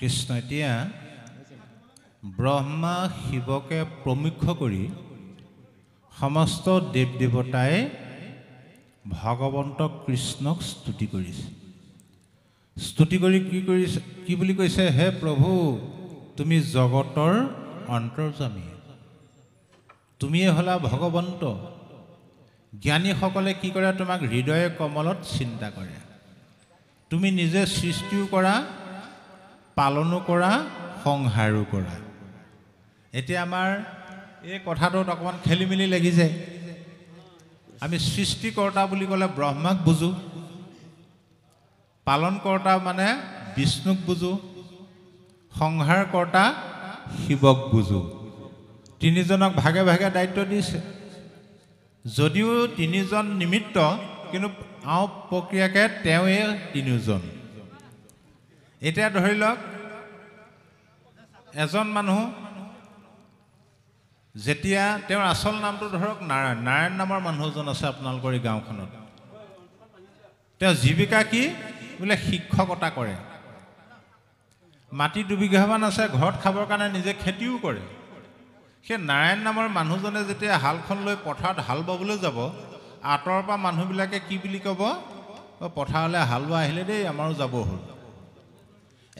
কৃষ্ণ এতিয়া ব্ৰহ্মা শিৱকে প্ৰমুখ্য কৰি সমস্ত দেৱ দেৱতাই ভগৱন্ত কৃষ্ণক স্তুতি কৰিছে। স্তুতি কৰি কি বুলি কৈছে, হে প্ৰভু তুমি জগতৰ অন্তৰ্যামী, তুমিয়ে হলা ভগৱন্ত। জ্ঞানীসকলে কি কৰে, তোমাক হৃদয় কমলত চিন্তা কৰে। তুমি নিজে সৃষ্টিও কৰা, পালনো কৰা, সংহাৰো কৰা। এতিয়া আমাৰ এই কথাটোত অকণমান খেলি মেলি লাগি যায়। আমি সৃষ্টিকৰ্তা বুলি ক'লে ব্ৰহ্মাক বুজোঁ, পালনকৰ্তা মানে বিষ্ণুক বুজোঁ, সংহাৰকৰ্তা শিৱক বুজোঁ। তিনিজনক ভাগে ভাগে দায়িত্ব দিছে। যদিও তিনিজন নিমিত্ত, কিন্তু প্ৰক্ৰিয়াকে তেওঁৱে তিনিজন। এতিয়া ধৰি লওক এজন মানুহ, যেতিয়া তেওঁৰ আচল নামটো ধৰক নাৰায়ণ, নাৰায়ণ নামৰ মানুহ এজন আছে আপোনালোকৰ এই গাঁওখনত। তেওঁ জীৱিকা কি বোলে শিক্ষকতা কৰে। মাটি 2 বিঘামান আছে, ঘৰত খাবৰ কাৰণে নিজে খেতিও কৰে। সেই নাৰায়ণ নামৰ মানুহজনে যেতিয়া হালখন লৈ পথাৰত হাল বাবলৈ যাব, আঁতৰৰ পৰা মানুহবিলাকে কি বুলি ক'ব, পথাৰলৈ হালোৱা আহিলে দেই, আমাৰো যাব হ'ল।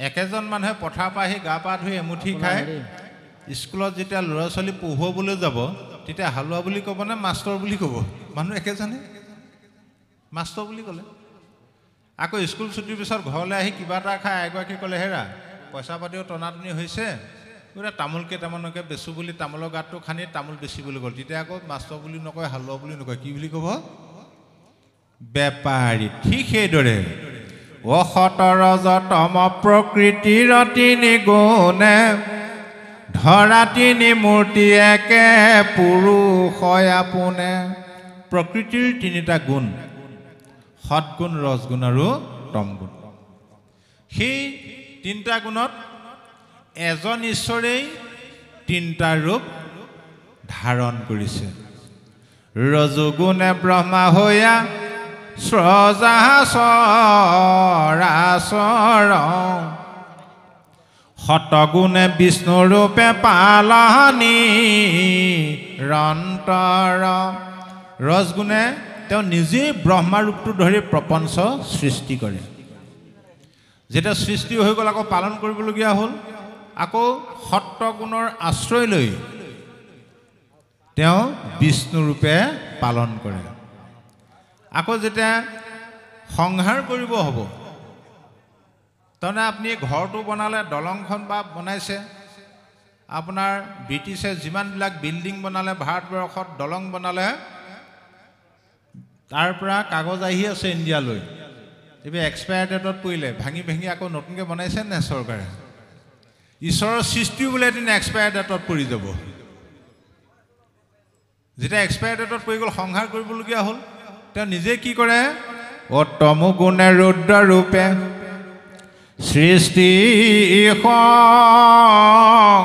একেজন মানুহে পথাৰৰ পৰা আহি গা পা ধুই এমুঠি খাই স্কুলত যেতিয়া ল'ৰা ছোৱালী পঢ়ুৱাবলৈ যাব, তেতিয়া হালোৱা বুলি ক'ব নে মাষ্টৰ বুলি ক'ব? মানুহ একেজনে, মাষ্টৰ বুলি ক'লে। আকৌ স্কুল ছুটিৰ পিছত ঘৰলৈ আহি কিবা এটা খাই এগৰাকী ক'লে, হেৰা পইচা পাতিও টনাটনি হৈছে, বোলে তামোল কেইটামানকে বেচোঁ বুলি তামোলৰ গাঁতটো খান্দি তামোল বেচিবলৈ গ'ল। তেতিয়া আকৌ মাষ্টৰ বুলি নকয়, হালোৱা বুলি নকয়, কি বুলি ক'ব? বেপাৰী। ঠিক সেইদৰে অসতৰজতম প্ৰকৃতিৰ তিনি গুণে ধৰা তিনি মূৰ্তি একে পুৰুষয় আপোনে। প্ৰকৃতিৰ 3টা গুণ, সৎগুণ, ৰজগুণ আৰু তমগুণ। সেই 3টা গুণত এজন ঈশ্বৰেই 3টা ৰূপ ধাৰণ কৰিছে। ৰজগুণে ব্ৰহ্মা হৈয়া স্ৰজা চৰাচৰ, শতগুণে বিষ্ণু ৰূপে পালনি ৰন্তৰ। ৰজগুণে তেওঁ নিজেই ব্ৰহ্মা ৰূপটো ধৰি প্ৰপঞ্চ সৃষ্টি কৰে। যেতিয়া সৃষ্টি হৈ গ'ল, আকৌ পালন কৰিবলগীয়া হ'ল। আকৌ সত্ৰগুণৰ আশ্ৰয় লৈ তেওঁ বিষ্ণু ৰূপে পালন কৰে। আকৌ যেতিয়া সংহাৰ কৰিব হ'ব, তাৰমানে আপুনি ঘৰটো বনালে, দলংখন বা বনাইছে, আপোনাৰ ব্ৰিটিছে যিমানবিলাক বিল্ডিং বনালে ভাৰতবৰ্ষত, দলং বনালে, তাৰ পৰা কাগজ আহি আছে ইণ্ডিয়ালৈ, এইবোৰ এক্সপায়াৰ ডেটত পৰিলে, ভাঙি ভাঙি আকৌ নতুনকৈ বনাইছে নে চৰকাৰে? ঈশ্বৰৰ সৃষ্টিও বোলে এদিন এক্সপায়াৰ ডেটত পৰি যাব। যেতিয়া এক্সপায়াৰ ডেটত পৰি গ'ল, সংহাৰ কৰিবলগীয়া হ'ল, তেওঁ নিজে কি কৰে, তমগুণে ৰুদ্ৰ ৰূপে সৃষ্টি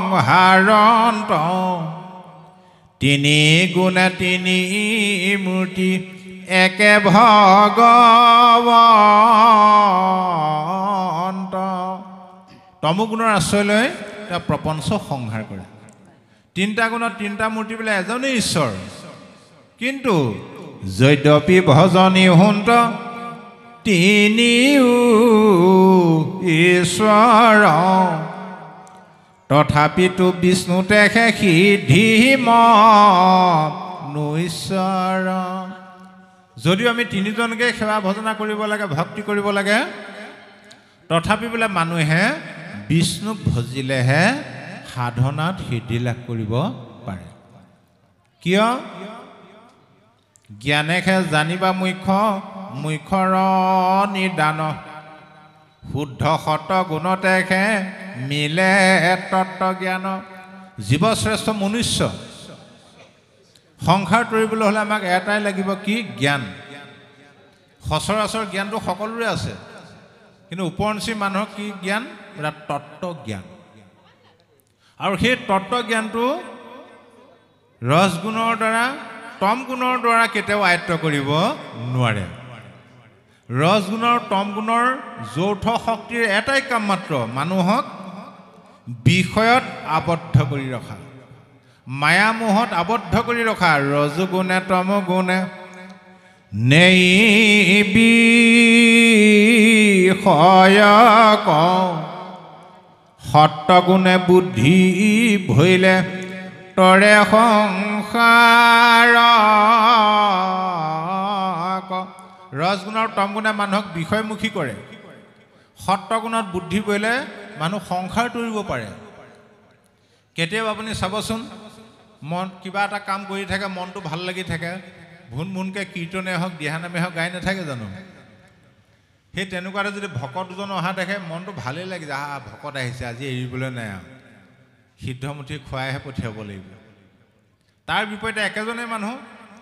সংহাৰন্ত, তিনি গুণে তিনি মূৰ্তি একে ভগৱন্ত। তমগুণৰ আশ্ৰয় লৈ তেওঁ প্ৰপঞ্চ সংহাৰ কৰে। 3টা গুণত 3টা মূৰ্তি বোলে এজনেই ঈশ্বৰ, কিন্তু যদ্যপি ভজনী হুন্ত তিনিও ঈশ্বৰ, তথাপিতো বিষ্ণু তেখে সিদ্ধিম নৈশ্বৰ। যদিও আমি 3জনকে সেৱা ভজনা কৰিব লাগে, ভক্তি কৰিব লাগে, তথাপি বোলে মানুহে বিষ্ণুক ভজিলেহে সাধনাত সিদ্ধি লাভ কৰিব পাৰে। কিয়? জ্ঞানেহে জানিবা মুখ্য, মুখ্যৰ নিদান, শুদ্ধ সত গুণতেহে মিলে তত্ত্ব জ্ঞান। জীৱশ্ৰেষ্ঠ মনুষ্য সংসাৰ তৰিবলৈ হ'লে আমাক এটাই লাগিব, কি? জ্ঞান। সচৰাচৰ জ্ঞানটো সকলোৰে আছে, কিন্তু উপৰঞ্চি মানুহৰ কি জ্ঞান? এটা তত্ত্ব জ্ঞান। আৰু সেই তত্ত্ব জ্ঞানটো ৰজগুণৰ দ্বাৰা, তমগুণৰ দ্বাৰা কেতিয়াও আয়ত্ত কৰিব নোৱাৰে। ৰজগুণৰ তমগুণৰ যৌথ শক্তিৰ এটাই কাম মাত্ৰ, মানুহক বিষয়ত আবদ্ধ কৰি ৰখা, মায়া মোহত আবদ্ধ কৰি ৰখা। ৰজোগুণে তমগুণে নেই বিষয় সত্যগুণে বুদ্ধি ভৈলে তৰে সংসাৰ। ৰজগুণৰ তমগুণে মানুহক বিষয়মুখী কৰে, সত্যগুণত বুদ্ধি বহিলে মানুহ সংসাৰ তৰিব পাৰে। কেতিয়াবা আপুনি চাবচোন, মন কিবা এটা কাম কৰি থাকে, মনটো ভাল লাগি থাকে, ভুন ভুনকৈ কীৰ্তনে হওক দিহানামে হওক গাই নাথাকে জানো? সেই তেনেকুৱাতে যদি ভকত দুজন অহা দেখে মনটো ভালেই লাগি যায়, ভকত আহিছে আজি এৰিবলৈ নাই আৰু, সিদ্ধমুঠি খুৱাইহে পঠিয়াব লাগিব। তাৰ বিপৰীতে একেজনে মানুহ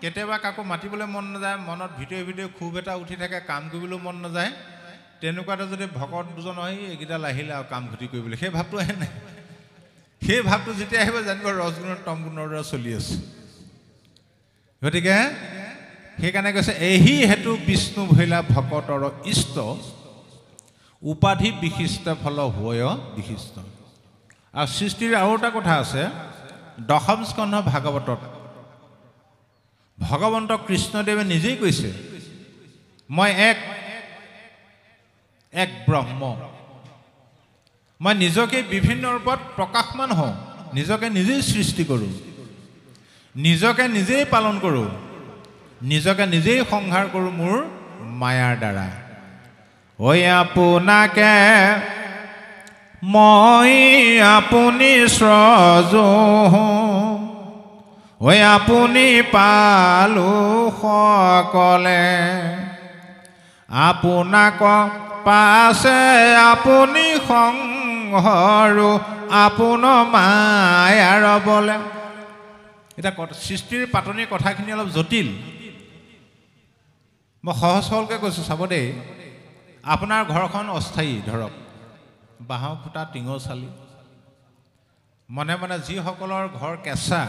কেতিয়াবা কাকো মাতিবলৈ মন নাযায়, মনত ভিতৰে ভিতৰে ক্ষোভ এটা উঠি থাকে, কাম কৰিবলৈও মন নাযায়। তেনেকুৱাতে যদি ভকত দুজন আহি এইকেইডাল আহিলে আৰু কাম ক্ষতি কৰিবলৈ, সেই ভাৱটো আহে নাই? সেই ভাৱটো যেতিয়া আহিব জানিব ৰজগুণৰ তমগুণৰ দ্বাৰা চলি আছে। গতিকে সেইকাৰণে কৈছে এহি হেতু বিষ্ণু ভৈলা ভকতৰ ইষ্ট উপাধি বিশিষ্ট ফল হয় বিশিষ্ট। আৰু সৃষ্টিৰ আৰু এটা কথা আছে, দশম স্কন্ধ ভাগৱতত ভগৱন্ত কৃষ্ণদেৱে নিজেই কৈছে, মই এক ব্ৰহ্ম, মই নিজকে বিভিন্ন ৰূপত প্ৰকাশমান হওঁ, নিজকে নিজেই সৃষ্টি কৰোঁ, নিজকে নিজেই পালন কৰোঁ, নিজকে নিজেই সংহাৰ কৰোঁ মোৰ মায়াৰ দ্বাৰা। ঐ আপোনাকে মই আপুনি স্ৰজো, ঐ আপুনি পালো সকলে, আপোনাক পাছে আপুনি সংহৰো আপোন মায়াৰ বলে। এতিয়া সৃষ্টিৰ পাতনিৰ কথাখিনি অলপ জটিল, মই সহজ সৰলকৈ কৈছোঁ চাব দেই। আপোনাৰ ঘৰখন অস্থায়ী, ধৰক বাঁহৰ খুঁটা টিঙৰ চালি, মনে মনে যিসকলৰ ঘৰ কেঁচা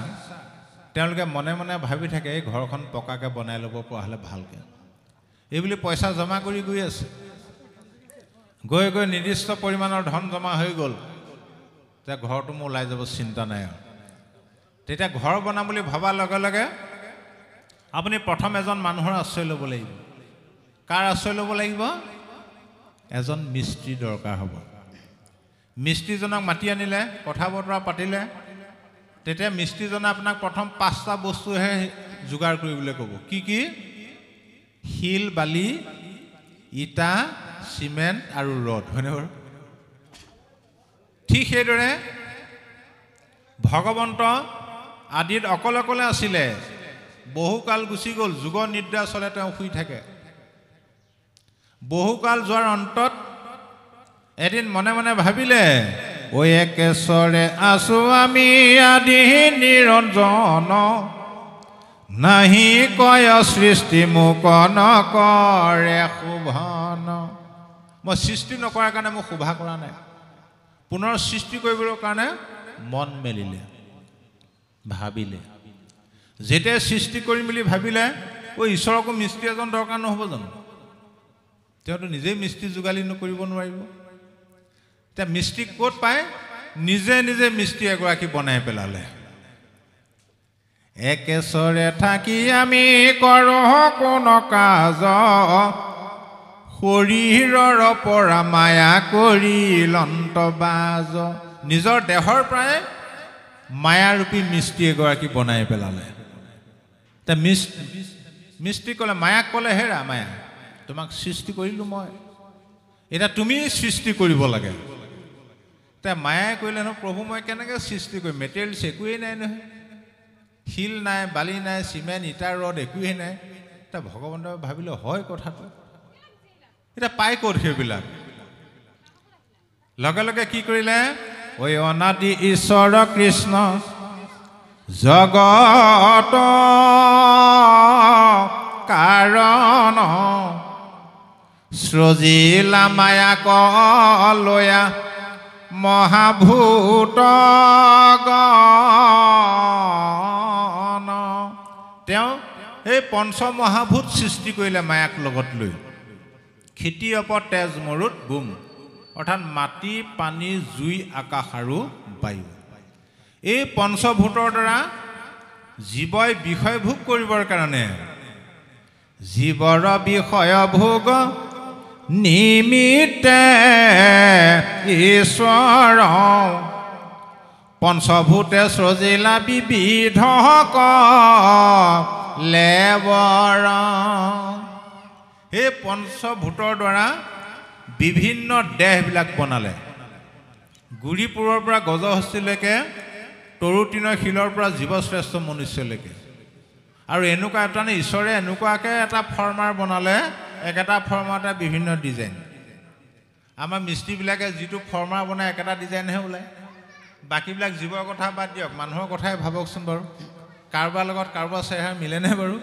তেওঁলোকে মনে মনে ভাবি থাকে এই ঘৰখন পকাকৈ বনাই ল'ব পৰা হ'লে ভালকৈ, এইবুলি পইচা জমা কৰি গৈ আছে। গৈ গৈ নিৰ্দিষ্ট পৰিমাণৰ ধন জমা হৈ গ'ল, তেতিয়া ঘৰটো মোৰ ওলাই যাব, চিন্তা নাই আৰু। তেতিয়া ঘৰ বনাম বুলি ভবাৰ লগে লগে আপুনি প্ৰথম এজন মানুহৰ আশ্ৰয় ল'ব লাগিব। কাৰ আশ্ৰয় ল'ব লাগিব? এজন মিস্ত্ৰী দৰকাৰ হ'ব। মিস্ত্ৰীজনক মাতি আনিলে, কথা বতৰা পাতিলে, তেতিয়া মিস্ত্ৰীজনে আপোনাক প্ৰথম 5টা বস্তুহে যোগাৰ কৰিবলৈ ক'ব। কি কি? শিল, বালি, ইটা, চিমেণ্ট আৰু ৰদ, হয়নে বাৰু? ঠিক সেইদৰে ভগৱন্ত আদিত অকলে অকলে আছিলে, বহুকাল গুচি গ'ল, যুগ নিদ্ৰা চলে, তেওঁ শুই থাকে। বহুকাল যোৱাৰ অন্তত এদিন মনে মনে ভাবিলে, ঐ একেশ্বৰে আছো আমি আদি নিৰঞ্জন, নাহি কয় সৃষ্টি মোক নকৰে শোভন। মই সৃষ্টি নকৰাৰ কাৰণে মোক শোভা কৰা নাই, পুনৰ সৃষ্টি কৰিবৰ কাৰণে মন মেলিলে, ভাবিলে। যেতিয়া সৃষ্টি কৰিম বুলি ভাবিলে, ঈশ্বৰকো মিস্ত্ৰী এজন দৰকাৰ নহ'ব জানো? তেওঁতো নিজেই মিস্ত্ৰী যোগালি নকৰিব নোৱাৰিব। এতিয়া মিস্ত্ৰী ক'ত পায়? নিজে নিজে মিস্ত্ৰী এগৰাকী বনাই পেলালে। একেশ্বৰে থাকি আমি কৰোঁ কোন কাজ, শৰীৰৰ পৰা মায়া কৰি লন্তবাজ। নিজৰ দেহৰ পৰাই মায়াৰূপী মিস্ত্ৰী এগৰাকী বনাই পেলালে। এতিয়া মিস্ত্ৰী ক'লে, মায়াক ক'লে, হেৰা মায়া, তোমাক সৃষ্টি কৰিলোঁ মই, এতিয়া তুমি সৃষ্টি কৰিব লাগে। এতিয়া মায়াই কৰিলে নহয়, প্ৰভু মই কেনেকৈ সৃষ্টি কৰিম? মেটেৰিয়েলছ একোৱেই নাই নহয়, শিল নাই, বালি নাই, চিমেণ্ট, ইটা, ৰদ একোৱেই নাই। এতিয়া ভগৱন্তই ভাবিলে হয় কথাটো, এতিয়া পাই ক'ত সেইবিলাক? লগে লগে কি কৰিলে? ঐ অনাদি ঈশ্বৰ কৃষ্ণ জগত কাৰণ, সৃজিলা মায়াক লয়া মহাভূত গণ। তেওঁ এই পঞ্চমহাভূত সৃষ্টি কৰিলে মায়াক লগত লৈ। খেতি অপ তেজ মৰুত গুম, অৰ্থাৎ মাটি পানী জুই আকাশ আৰু বায়ু এই পঞ্চভূতৰ দ্বাৰা জীৱই বিষয় ভোগ কৰিবৰ কাৰণে জীৱৰ বিষয় ভোগ নিমিত্তে ঈশ্বৰ পঞ্চভূতে সৃজিলা বিবিধ লেবৰ এই পঞ্চভূতৰ দ্বাৰা বিভিন্ন দেহবিলাক বনালে গুৰিপুৰৰ পৰা গজহস্তিলৈকে তৰুতীনৰ শিলৰ পৰা জীৱশ্ৰেষ্ঠ মনুষ্যলৈকে আৰু এনেকুৱা এটা ঈশ্বৰে এনেকুৱাকৈ এটা ফৰ্মাৰ বনালে একেটা ফৰ্মাৰতে বিভিন্ন ডিজাইন আমাৰ মিস্ত্ৰীবিলাকে যিটো ফৰ্মাৰ বনায় একেটা ডিজাইনহে ওলায় বাকীবিলাক জীৱৰ কথা বাদ দিয়ক মানুহৰ কথাই ভাবকচোন বাৰু কাৰোবাৰ লগত কাৰোবাৰ চেহেৰা মিলেনে বাৰু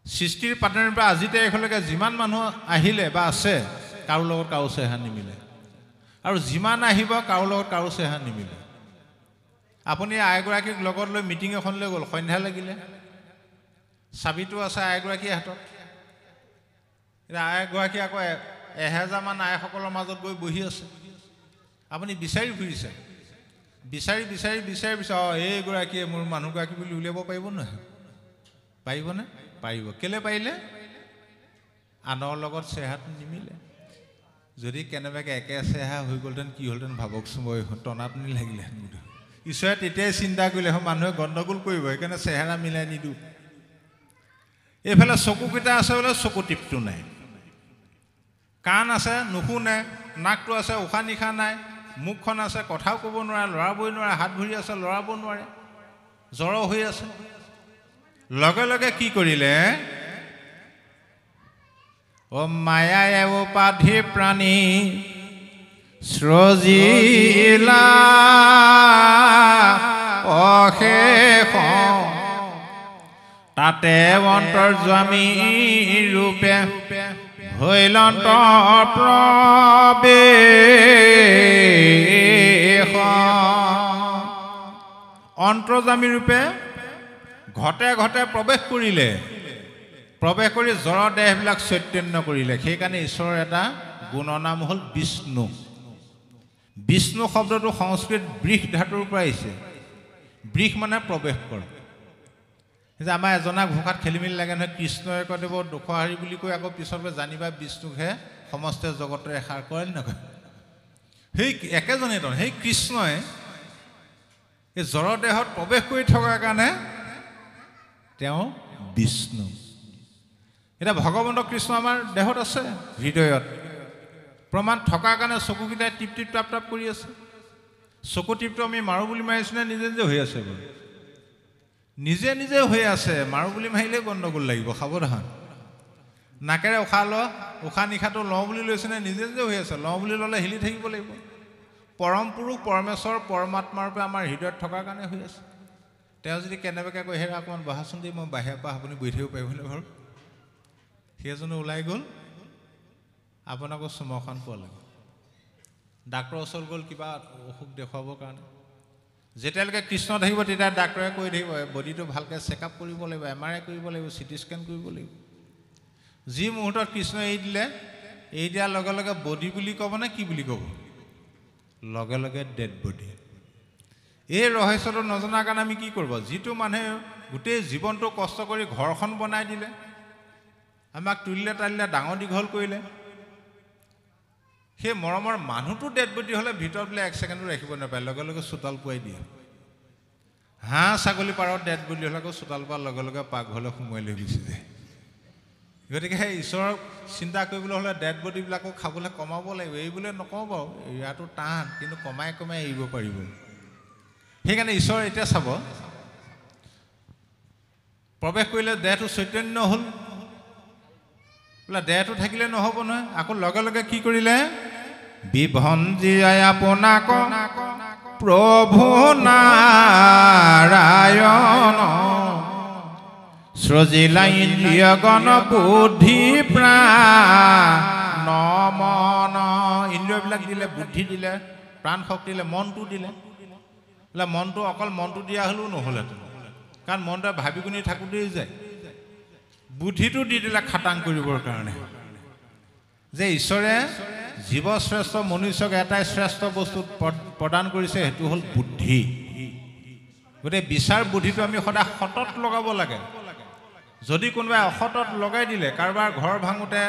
সৃষ্টিৰ পাতনিৰ পৰা আজি তাৰিখলৈকে যিমান মানুহ আহিলে বা আছে কাৰো লগত কাৰো চেহেৰা নিমিলে আৰু যিমান আহিব কাৰো লগত কাৰো চেহেৰা নিমিলে আপুনি আইগৰাকীক লগত লৈ মিটিং এখনলৈ গ'ল সন্ধ্যা লাগিলে চাবিটো আছে আইগৰাকীৰ হাতত এতিয়া আইগৰাকী আকৌ 1000মান আইসকলৰ মাজত গৈ বহি আছে আপুনি বিচাৰি ফুৰিছে বিচাৰি বিচাৰি বিচাৰি বিচাৰি এইগৰাকীয়ে মোৰ মানুহগৰাকী বুলি উলিয়াব পাৰিব নহয় পাৰিবনে পাৰিব কেলে পাৰিলে আনৰ লগত চেহাটো নিমিলে যদি কেনেবাকৈ একে চেহা হৈ গ'লহেঁতেন কি হ'লহেঁতেন ভাবকচোন মই টনাটনি লাগিলেহেঁতেন ঈশ্বৰে তেতিয়াই চিন্তা কৰিলে মানুহে গণ্ডগোল কৰিব সেইকাৰণে চেহেৰা মিলাই নিদিওঁ এইফালে চকুকেইটা আছে বোলে চকু টিপটো নাই কাণ আছে নুশুনে নাকটো আছে উশাহ নিশাহ নাই মুখখন আছে কথাও ক'ব নোৱাৰে লৰাবই নোৱাৰে হাত ভৰি আছে লৰাব নোৱাৰে জ্বৰ হৈ আছে লগে লগে কি কৰিলে মায়াই উপাধি প্ৰাণী সৃজিলা অশেষ তাতে অন্তৰ্যামী ৰূপে হৈলন্ত প্ৰৱেশ অন্তৰ্যামী ৰূপে ঘটে ঘটে প্ৰৱেশ কৰিলে প্ৰৱেশ কৰি জড় দেহবিলাক চৈতন্য কৰিলে সেইকাৰণে ঈশ্বৰৰ এটা গুণনাম হ'ল বিষ্ণু বিষ্ণু শব্দটো সংস্কৃত বৃষ ধাতুৰ পৰা আহিছে বৃষ মানে প্ৰৱেশ কৰে যে আমাৰ এজনা ঘোষাত খেলি মেলি লাগে নহয় কৃষ্ণই কদেৱ দুখহাৰী বুলি কৈ আকৌ পিছলৈ জানিবা বিষ্ণুকহে সমস্ত জগতৰ এষাৰ কৰে নকয় সেই একেজনেই তন সেই কৃষ্ণই এই জড় দেহত প্ৰৱেশ কৰি থকাৰ কাৰণে তেওঁ বিষ্ণু এটা ভগৱন্ত কৃষ্ণ আমাৰ দেহত আছে হৃদয়ত প্ৰমাণ থকাৰ কাৰণে চকুকেইটাই টিপ টিপ টাপ টাপ কৰি আছে চকু টিপটো আমি মাৰোঁ বুলি মাৰিছোঁ নে নিজে নিজে হৈ আছে বাৰু নিজে নিজে হৈ আছে মাৰোঁ বুলি মাৰিলেই গণ্ডগোল লাগিব সাৱধান নাকেৰে উশাহ নিশাটো লওঁ বুলি লৈছে নে নিজে নিজে হৈ আছে লওঁ বুলি ল'লে হিলি থাকিব লাগিব পৰম পুৰুষ পৰমেশ্বৰ পৰমাত্মাৰ পৰা আমাৰ হৃদয়ত থকাৰ কাৰণে হৈ আছে তেওঁ যদি কেনেবাকৈ কৈ হেৰা অকণমান বহাচোন দেই মই বাহিৰৰ পৰা আপুনি বহি থাকিব পাৰিবনে বাৰু সেইজনো ওলাই গ'ল আপোনাকো চুমখন পোৱা লাগে ডাক্তৰৰ ওচৰত গ'ল কিবা অসুখ দেখুৱাবৰ কাৰণে যেতিয়ালৈকে কৃষ্ণ থাকিব তেতিয়া ডাক্তৰে কৈ থাকিব বডিটো ভালকৈ চেকআপ কৰিব লাগিব MRI কৰিব লাগিব CT স্কেন কৰিব লাগিব যি মুহূৰ্তত কৃষ্ণ এৰি দিলে এৰি দিয়াৰ লগে লগে বডি বুলি ক'ব নে কি বুলি ক'ব লগে লগে ডেড বডি এই ৰহস্যটো নজনাৰ কাৰণে আমি কি কৰিব যিটো মানুহে গোটেই জীৱনটো কষ্ট কৰি ঘৰখন বনাই দিলে আমাক তুলিলে তালিলে ডাঙৰ দীঘল কৰিলে সেই মৰমৰ মানুহটো ডেড বডি হ'লে ভিতৰত বোলে 1 ছেকেণ্ডো ৰাখিব নাপায় লগে লগে চোতাল পুৱাই দিয়ে হাঁহ ছাগলী পাৰত ডেড বডি হ'লে আকৌ চোতাল পোৱাৰ লগে লগে পাকঘৰলৈ সোমোৱাই লৈ গুচি যায় গতিকে সেই ঈশ্বৰক চিন্তা কৰিবলৈ হ'লে ডেড বডিবিলাকক খাবলৈ কমাব লাগিব এইবোলে নকওঁ বাৰু ইয়াতো টান কিন্তু কমাই কমাই এৰিব পাৰিব সেইকাৰণে ঈশ্বৰ এতিয়া চাব প্ৰৱেশ কৰিলে দেহটো চৈতন্য হ'ল বোলে দেহটো থাকিলে নহ'ব নহয় আকৌ লগে লগে কি কৰিলে বিভঞ্জিয়াই আপোনাক প্ৰভু নাৰায়ণ সৃজিলা ইন্দ্ৰিয় গণ বুদ্ধি প্ৰাণ মন ইন্দ্ৰিয়বিলাক দিলে বুদ্ধি দিলে প্ৰাণ শক্তি দিলে মনটো দিলে বোলে মনটো অকল মনটো দিয়া হ'লেও নহ'লহেঁতেন কাৰণ মনটোৱে ভাবি গুণি থাকোঁতেই যায় বুদ্ধিটো দি দিলে খাটাং কৰিবৰ কাৰণে যে ঈশ্বৰে জীৱশ্ৰেষ্ঠ মনুষ্যক এটাই শ্ৰেষ্ঠ বস্তু প্ৰদান কৰিছে, সেইটো হ'ল বুদ্ধি। গতিকে বিচাৰ বুদ্ধিটো আমি সদায় সতত লগাব লাগে। যদি কোনোবাই অসতত লগাই দিলে, কাৰোবাৰ ঘৰ ভাঙোতে,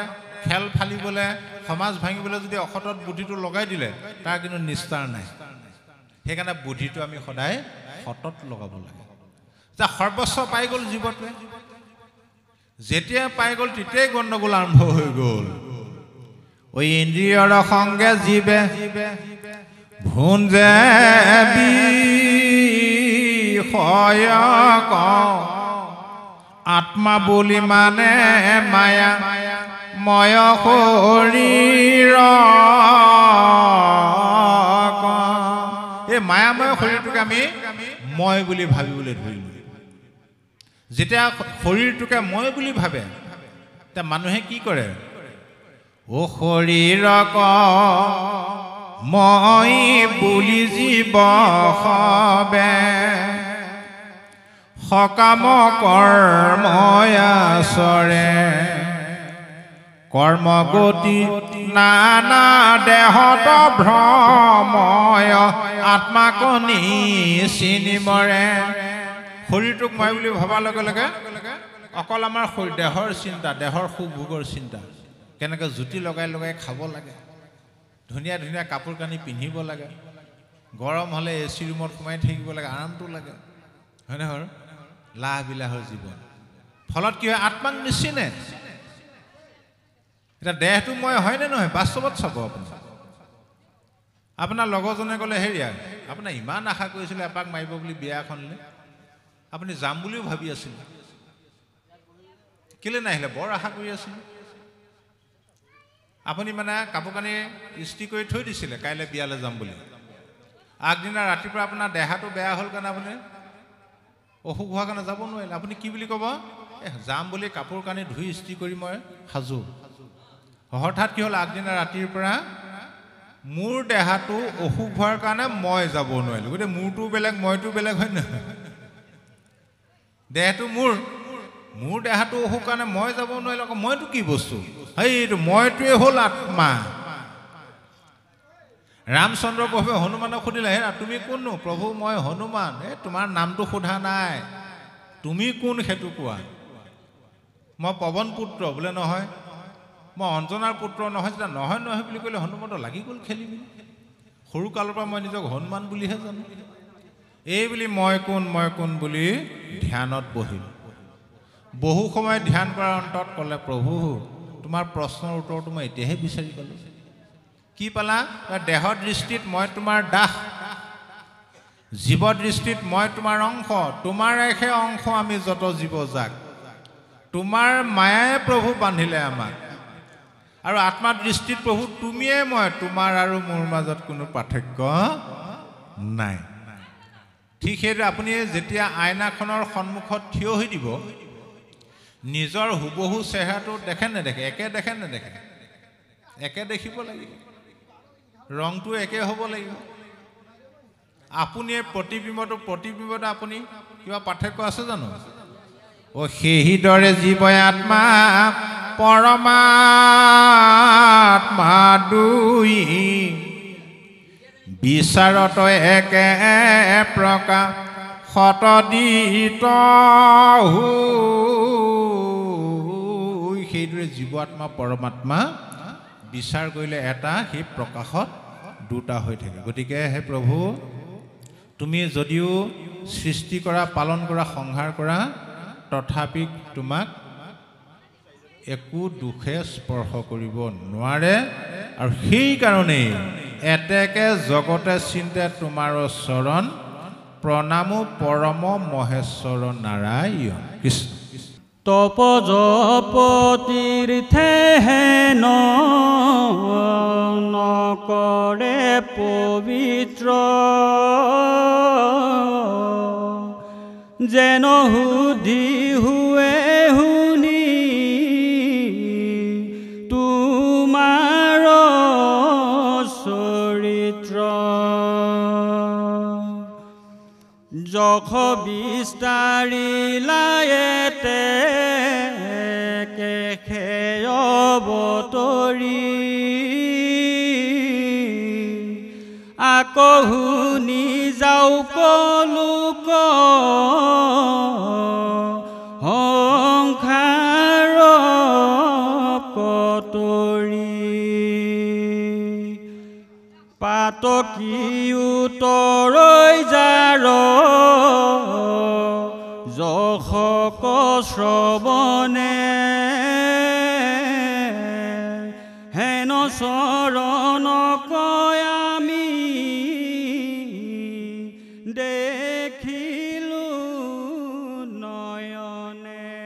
খেল ফালিবলৈ, সমাজ ভাঙিবলৈ যদি অসতত বুদ্ধিটো লগাই দিলে, তাৰ কিন্তু নিস্তাৰ নাই। সেইকাৰণে বুদ্ধিটো আমি সদায় সতত লগাব লাগে। যে সৰ্বস্ব পাই গ'ল জীৱটোৱে, যেতিয়া পাই গ'ল তেতিয়াই গণ্ডগোল আৰম্ভ হৈ গ'ল। ঐ ইন্দ্ৰিয়ৰ সংগে জীৱে ভুঞ্জে বিষয় আত্মা বুলি মানে মায়া ময় শৰীৰ। এই মায়াময় শৰীৰটোকে আমি মই বুলি ভাবিবলৈ ধৰিলোঁ। যেতিয়া শৰীৰটোকে মই বুলি ভাবে, তেতিয়া মানুহে কি কৰে? ও শৰীৰক মই বুলি জীৱ সবে সকাম কৰ্ময়াচৰে কৰ্মগতি নানা দেহত ভ্ৰময় আত্মাকনি চিনি মৰে। শৰীৰটোক মই বুলি ভবাৰ লগে লগে অকল আমাৰ দেহৰ চিন্তা, দেহৰ সুখ ভোগৰ চিন্তা, কেনেকৈ জুতি লগাই লগাই খাব লাগে, ধুনীয়া ধুনীয়া কাপোৰ কানি পিন্ধিব লাগে, গৰম হ'লে AC ৰুমত সোমাই থাকিব লাগে, আৰামটো লাগে, হয়নে? হয় লাহ বিলাহৰ জীৱন। ফলত কি হয়? আত্মাক নিচিনে। এতিয়া দেহটো মই হয়নে নহয়? বাস্তৱত চাব আপুনি। আপোনাৰ লগৰজনে ক'লে, হেৰিয়া আপোনাৰ ইমান আশা কৰিছিলে এপাক মাৰিব বুলি বিয়া এখনলৈ, আপুনি যাম বুলিও ভাবি আছিল, কেলৈ নাহিলে? বৰ আশা কৰি আছিল। আপুনি মানে কাপোৰ কানি ইস্ত্ৰি কৰি থৈ দিছিলে কাইলৈ বিয়ালৈ যাম বুলি। আগদিনা ৰাতিপুৱা আপোনাৰ দেহাটো বেয়া হ'ল কাৰণে, আপুনি অসুখ হোৱাৰ কাৰণে যাব নোৱাৰিলে। আপুনি কি বুলি ক'ব? যাম বুলি কাপোৰ কানি ধুই ইস্ত্ৰি কৰি মই সাজো। হঠাৎ কি হ'ল? আগদিনা ৰাতিৰ পৰা মোৰ দেহাটো অসুখ হোৱাৰ কাৰণে মই যাব নোৱাৰিলোঁ। গতিকে মোৰটো বেলেগ, মইটো বেলেগ, হয় নহয়? দেহটো মোৰ দেহাটো অসুখ কাৰণে মই যাব নোৱাৰিলোঁ। আকৌ মইতো কি বস্তু? সেইটো মইটোৱে হ'ল আত্মা। ৰামচন্দ্ৰ প্ৰভুৱে হনুমানক সুধিলে, হে তুমি কোননো? প্ৰভু মই হনুমান। তোমাৰ নামটো সোধা নাই, তুমি কোন সেইটো কোৱা। মই পৱন পুত্ৰ বোলে, নহয়। মই অঞ্জনাৰ পুত্ৰ নহয়। যেতিয়া নহয় নহয় বুলি ক'লে হনুমানটো লাগি গ'ল খেলি মেলি। সৰুকালৰ পৰা মই নিজক হনুমান বুলিহে জানো। এই বুলি মই কোন বুলি ধ্যানত বহিল। বহু সময় ধ্যান কৰাৰ অন্তত ক'লে, প্ৰভু তোমাৰ প্ৰশ্নৰ উত্তৰটো মই এতিয়াহে বিচাৰি পালোঁ। কি পালা? দেহৰ দৃষ্টিত মই তোমাৰ দাস, জীৱ দৃষ্টিত মই তোমাৰ অংশ, তোমাৰেহে অংশ আমি যত জীৱ যাক। তোমাৰ মায়াই প্ৰভু বান্ধিলে আমাক। আৰু আত্মাৰ দৃষ্টিত প্ৰভু তুমিয়ে মই, তোমাৰ আৰু মোৰ মাজত কোনো পাৰ্থক্য নাই। ঠিক সেইদৰে আপুনি যেতিয়া আইনাখনৰ সন্মুখত থিয় হৈ দিব, নিজৰ হুবহু চেহেৰাটো দেখে নেদেখে? একে দেখে নেদেখে? একে দেখিব লাগিব, ৰংটো একে হ'ব লাগিব। আপুনি প্ৰতিবিম্বটো আপুনি কিবা পাৰ্থক্য আছে জানো? সেইদৰে জীৱই আত্মা পৰমাত্মা দুই বিচাৰত একে প্ৰকাৰ শতদিত সেইদৰে জীৱ আত্মা পৰমাত্মা বিচাৰ কৰিলে এটা, সেই প্ৰকাশত দুটা হৈ থাকে। গতিকে হে প্ৰভু, তুমি যদিও সৃষ্টি কৰা, পালন কৰা, সংহাৰ কৰা, তথাপি তোমাক একো দুখে স্পৰ্শ কৰিব নোৱাৰে। আৰু সেইকাৰণেই এতেকে জগতে চিন্তে তোমাৰ চৰণ প্ৰণামো পৰম মহেশ্বৰ নাৰায়ণ কৃষ্ণ। তপ জপ তীৰ্থে হেন নকৰে পবিত্ৰ, যেন সুধি হুৱে শুনি তোমাৰ চৰিত্ৰ। যখ বিস্তাৰিলায়েতে কেখে অৱতৰি আকৌ শুনি যাও কলোক সংসাৰ কতৰি পাতকী উতৰৈ জাৰ যশক শ্ৰৱণে হেন চৰণ কয় আমি